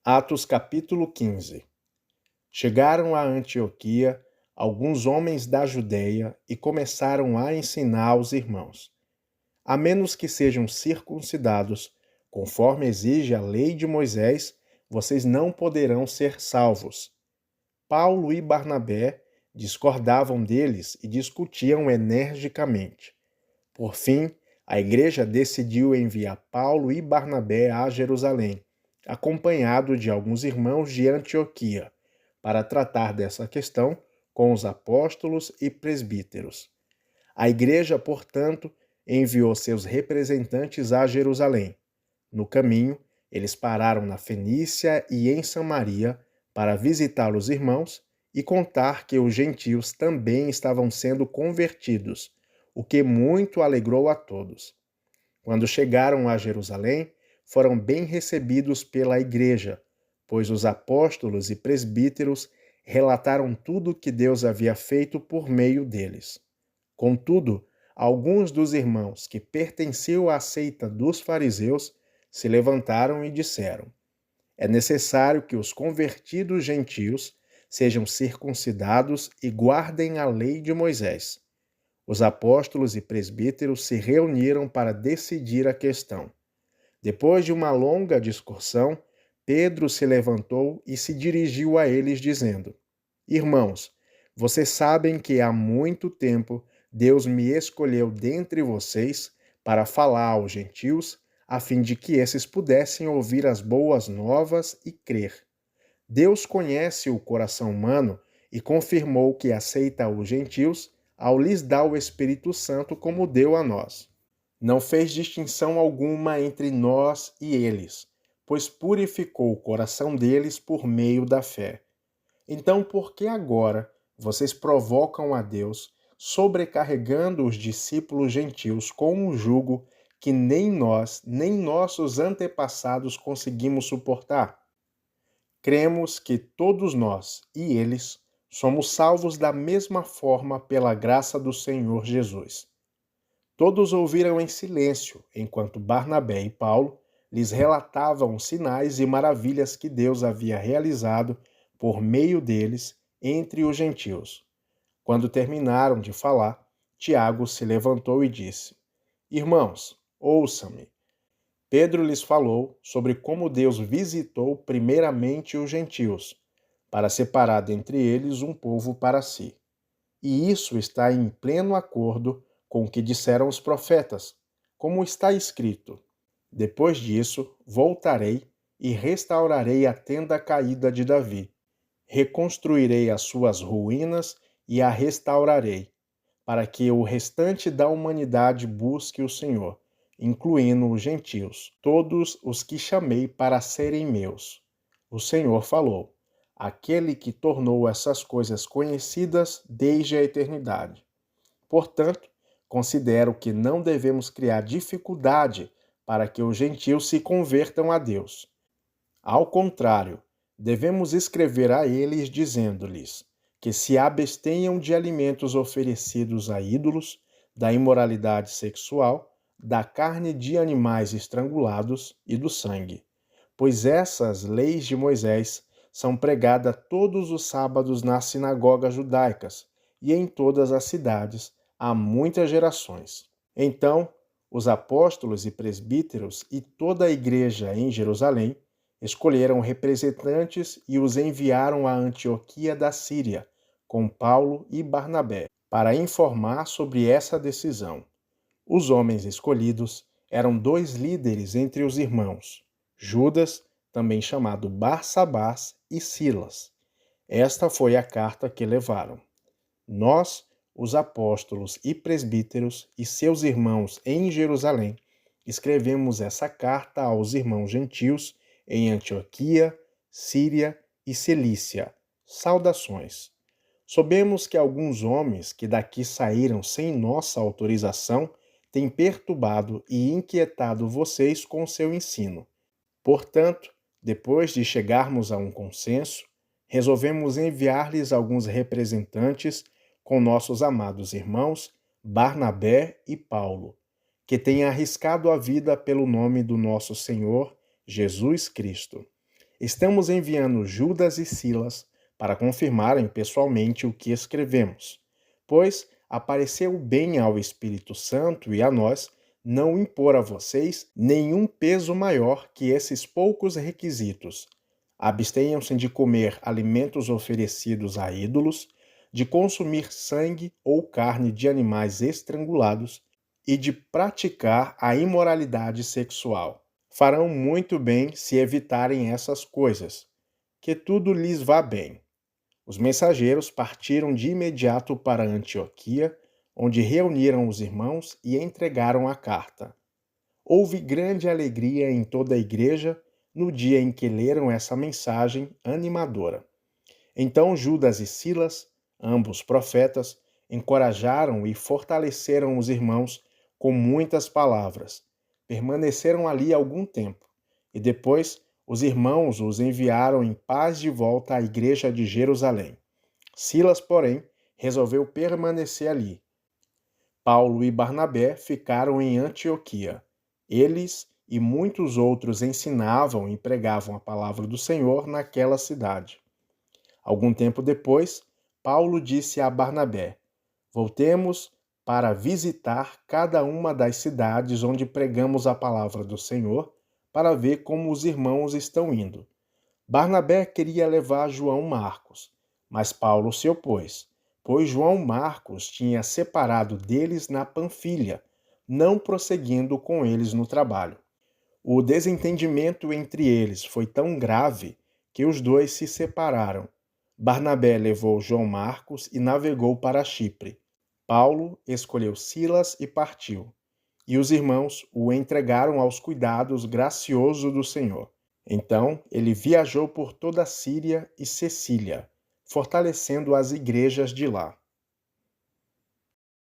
Atos capítulo 15. Chegaram a Antioquia alguns homens da Judeia e começaram a ensinar aos irmãos: a menos que sejam circuncidados, conforme exige a lei de Moisés, vocês não poderão ser salvos. Paulo e Barnabé discordavam deles e discutiam energicamente. Por fim, a igreja decidiu enviar Paulo e Barnabé a Jerusalém, acompanhado de alguns irmãos de Antioquia, para tratar dessa questão com os apóstolos e presbíteros. A igreja, portanto, enviou seus representantes a Jerusalém. No caminho, eles pararam na Fenícia e em Samaria para visitar os irmãos e contar que os gentios também estavam sendo convertidos, o que muito alegrou a todos. Quando chegaram a Jerusalém, foram bem recebidos pela igreja, pois os apóstolos e presbíteros relataram tudo o que Deus havia feito por meio deles. Contudo, alguns dos irmãos que pertenciam à seita dos fariseus se levantaram e disseram: é necessário que os convertidos gentios sejam circuncidados e guardem a lei de Moisés. Os apóstolos e presbíteros se reuniram para decidir a questão. Depois de uma longa discussão, Pedro se levantou e se dirigiu a eles dizendo: irmãos, vocês sabem que há muito tempo Deus me escolheu dentre vocês para falar aos gentios, a fim de que esses pudessem ouvir as boas novas e crer. Deus conhece o coração humano e confirmou que aceita os gentios ao lhes dar o Espírito Santo como deu a nós. Não fez distinção alguma entre nós e eles, pois purificou o coração deles por meio da fé. Então, por que agora vocês provocam a Deus, sobrecarregando os discípulos gentios com um jugo que nem nós, nem nossos antepassados conseguimos suportar? Cremos que todos nós e eles somos salvos da mesma forma pela graça do Senhor Jesus. Todos ouviram em silêncio, enquanto Barnabé e Paulo lhes relatavam os sinais e maravilhas que Deus havia realizado por meio deles entre os gentios. Quando terminaram de falar, Tiago se levantou e disse: irmãos, ouçam-me. Pedro lhes falou sobre como Deus visitou primeiramente os gentios, para separar dentre eles um povo para si. E isso está em pleno acordo com o que disseram os profetas, como está escrito: depois disso, voltarei e restaurarei a tenda caída de Davi. Reconstruirei as suas ruínas e a restaurarei, para que o restante da humanidade busque o Senhor, incluindo os gentios, todos os que chamei para serem meus. O Senhor falou, aquele que tornou essas coisas conhecidas desde a eternidade. Portanto, considero que não devemos criar dificuldade para que os gentios se convertam a Deus. Ao contrário, devemos escrever a eles dizendo-lhes que se abstenham de alimentos oferecidos a ídolos, da imoralidade sexual, da carne de animais estrangulados e do sangue. Pois essas leis de Moisés são pregadas todos os sábados nas sinagogas judaicas e em todas as cidades há muitas gerações. Então, os apóstolos e presbíteros e toda a igreja em Jerusalém escolheram representantes e os enviaram a Antioquia da Síria, com Paulo e Barnabé, para informar sobre essa decisão. Os homens escolhidos eram dois líderes entre os irmãos, Judas, também chamado Barsabás, e Silas. Esta foi a carta que levaram. Nós, os apóstolos e presbíteros e seus irmãos em Jerusalém, escrevemos essa carta aos irmãos gentios em Antioquia, Síria e Cilícia. Saudações. Sabemos que alguns homens que daqui saíram sem nossa autorização têm perturbado e inquietado vocês com seu ensino. Portanto, depois de chegarmos a um consenso, resolvemos enviar-lhes alguns representantes com nossos amados irmãos Barnabé e Paulo, que têm arriscado a vida pelo nome do nosso Senhor Jesus Cristo. Estamos enviando Judas e Silas para confirmarem pessoalmente o que escrevemos, pois apareceu bem ao Espírito Santo e a nós não impor a vocês nenhum peso maior que esses poucos requisitos. Abstenham-se de comer alimentos oferecidos a ídolos, de consumir sangue ou carne de animais estrangulados e de praticar a imoralidade sexual. Farão muito bem se evitarem essas coisas. Que tudo lhes vá bem. Os mensageiros partiram de imediato para Antioquia, onde reuniram os irmãos e entregaram a carta. Houve grande alegria em toda a igreja no dia em que leram essa mensagem animadora. Então Judas e Silas, ambos profetas, encorajaram e fortaleceram os irmãos com muitas palavras. Permaneceram ali algum tempo, e depois os irmãos os enviaram em paz de volta à igreja de Jerusalém. Silas, porém, resolveu permanecer ali. Paulo e Barnabé ficaram em Antioquia. Eles e muitos outros ensinavam e pregavam a palavra do Senhor naquela cidade. Algum tempo depois, Paulo disse a Barnabé: Voltemos para visitar cada uma das cidades onde pregamos a palavra do Senhor, para ver como os irmãos estão indo. Barnabé queria levar João Marcos, mas Paulo se opôs, pois João Marcos tinha separado deles na Panfilha, não prosseguindo com eles no trabalho. O desentendimento entre eles foi tão grave que os dois se separaram. Barnabé levou João Marcos e navegou para Chipre. Paulo escolheu Silas e partiu. E os irmãos o entregaram aos cuidados graciosos do Senhor. Então ele viajou por toda a Síria e Cecília, fortalecendo as igrejas de lá.